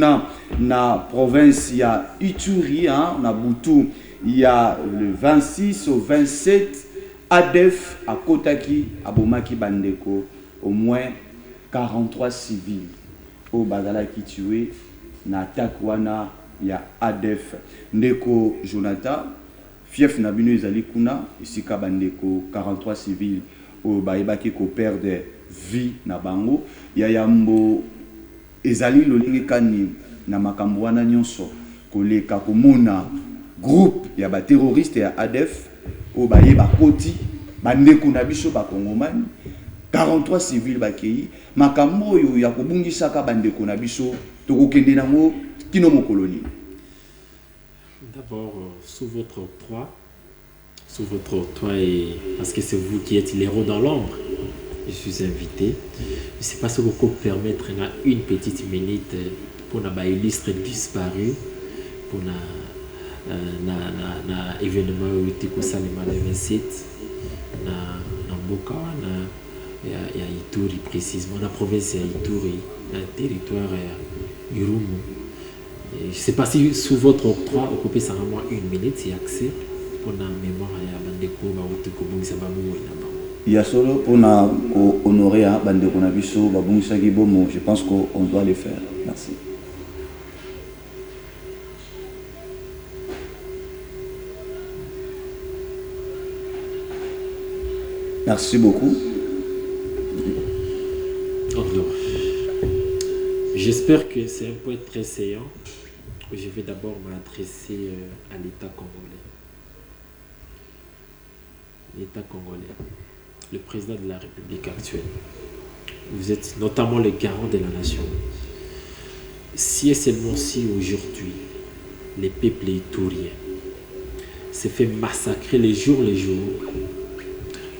Na province ya Ituri, na Boutou, il y a le 26 au 27 ADEF à Kotaki, à Bomaki Bandeko, au moins 43 civils au Bazala qui tué, na Takwana, il y a ADEF. Ndeko Jonathan, fief Nabino Izali Kuna, ici Kabandeko, 43 civils au Baïbaki ko perdre vie na Bango, il y a Yambo ezali lolingi kani na makambo wana nyonso koleka komona groupe ya ba terroriste ya ADF o baye bakoti bandeko na biso ba kongomani 43 civils bakei makambo oyo ya kobungisa ka bandeko na biso tokokende nango kino mokoloni. D'abord sous votre octroi et parce que c'est vous qui êtes l'héros dans l'ombre. Je suis invité. Je ne sais pas si vous pouvez permettre une petite minute pour un illustre disparu pour un événement où il y a le 27 dans Boka, il y a Ituri précisément, dans la province de Ituri, dans le territoire Irumu. Je ne sais pas si sous votre octroi, vous pouvez seulement une minute, si accès pour la mémoire à Bandeko, Baoutou, Sabamu et Il y a solo pour honorer Bandeko Nabiso, Babungsagi Bomo. Je pense qu'on doit le faire. Merci. Merci beaucoup. J'espère que c'est un point très saillant. Je vais d'abord m'adresser à l'État congolais. L'État congolais, le président de la République actuelle. Vous êtes notamment le garant de la nation. Si et seulement si aujourd'hui, les peuples ituriens se fait massacrer les jours,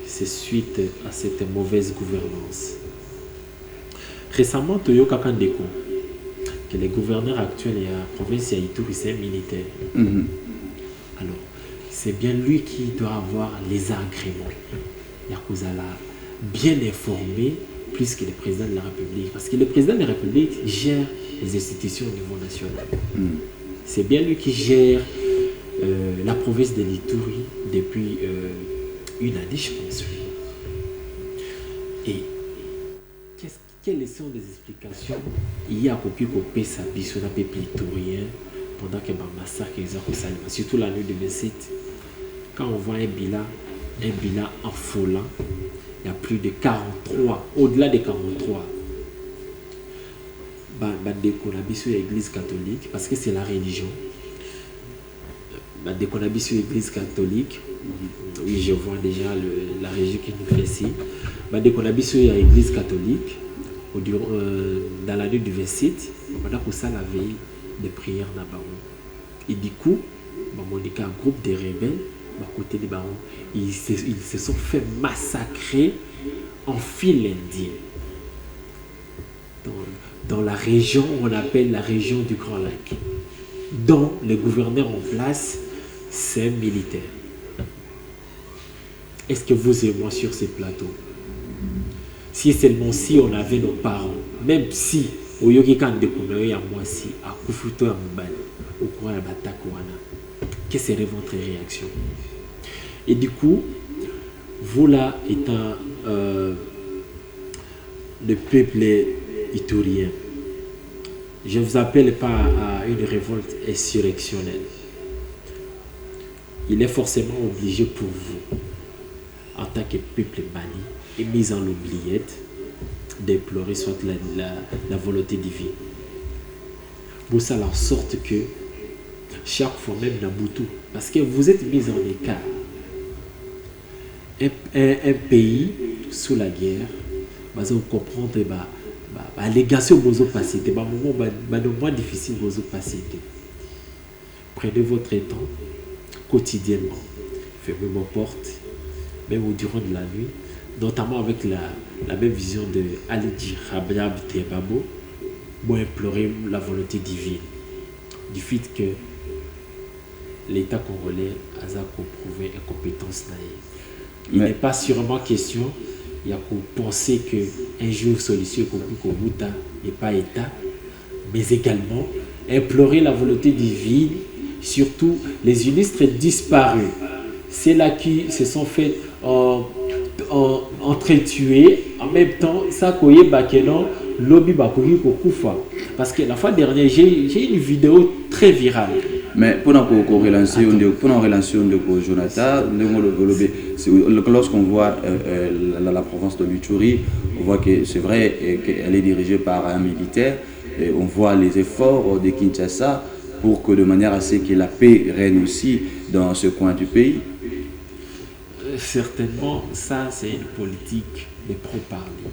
c'est suite à cette mauvaise gouvernance. Récemment, Toyo Kakandeko, que le gouverneur actuel de la province d'Ituri, c'est un militaire. Alors, c'est bien lui qui doit avoir les agréments. Yakouzala, bien informé, plus que le président de la République. Parce que le président de la République gère les institutions au niveau national. C'est bien lui qui gère la province de l'Ituri depuis une année, je pense. Et quelles sont les explications il y a copié copié sa biso na peuple iturien pendant que le massacre les a salé, surtout la nuit de 27. Quand on voit un bilan affolant, il y a plus de 43, au-delà de 43. Bandeko na biso l'église catholique parce que c'est la religion. Bandeko na biso l'église catholique. Oui, je vois déjà la régie qui nous fait ici. Bandeko na biso l'église catholique. Dans la nuit du 27, on a pour ça la veille de prière na baron. Et du coup, un groupe de rebelles, à côté des barons, ils se sont fait massacrer en file indien. Dans la région, on appelle la région du Grand Lac, dont le gouverneur en place, c'est un militaire. Est-ce que vous et moi sur ces plateaux? Si seulement si on avait nos parents, même si au yogi kan de konoye à moi si à kufuto à mobile au courant à batakoana, quelle serait votre réaction? Et du coup, vous là étant le peuple iturien, je ne vous appelle pas à une révolte insurrectionnelle. Il est forcément obligé pour vous, en tant que peuple mali, et mis en l'oubliette, déplorer soit la volonté divine. Pour ça, en sorte que chaque fois même dans Boutou, parce que vous êtes mis en écart. Un pays sous la guerre, vous comprenez les gars sur vos passés, des moments difficiles vos passés. Prenez votre temps quotidiennement, fermez vos portes, même au durant de la nuit, notamment avec la même vision de Ali Rabiab Tebabo, pour implorer la volonté divine, du fait que l'État congolais a prouvé incompétence naïve. Il n'est pas sûrement question, il y a pour penser qu'un jour solution comme Kobuta n'est pas État, mais également implorer la volonté divine, surtout les illustres disparus, ceux-là qui se sont fait entretuer, en même temps, ça koye bakeno lobby bakoyi kokufa. Parce que la fois dernière, j'ai une vidéo très virale. Mais pour la relation de Jonathan, lorsqu'on voit la province de l'Ituri, on voit que c'est vrai qu'elle est dirigée par un militaire. Et on voit les efforts de Kinshasa pour que de manière à ce que la paix règne aussi dans ce coin du pays. Certainement, ça c'est une politique de pro-parler.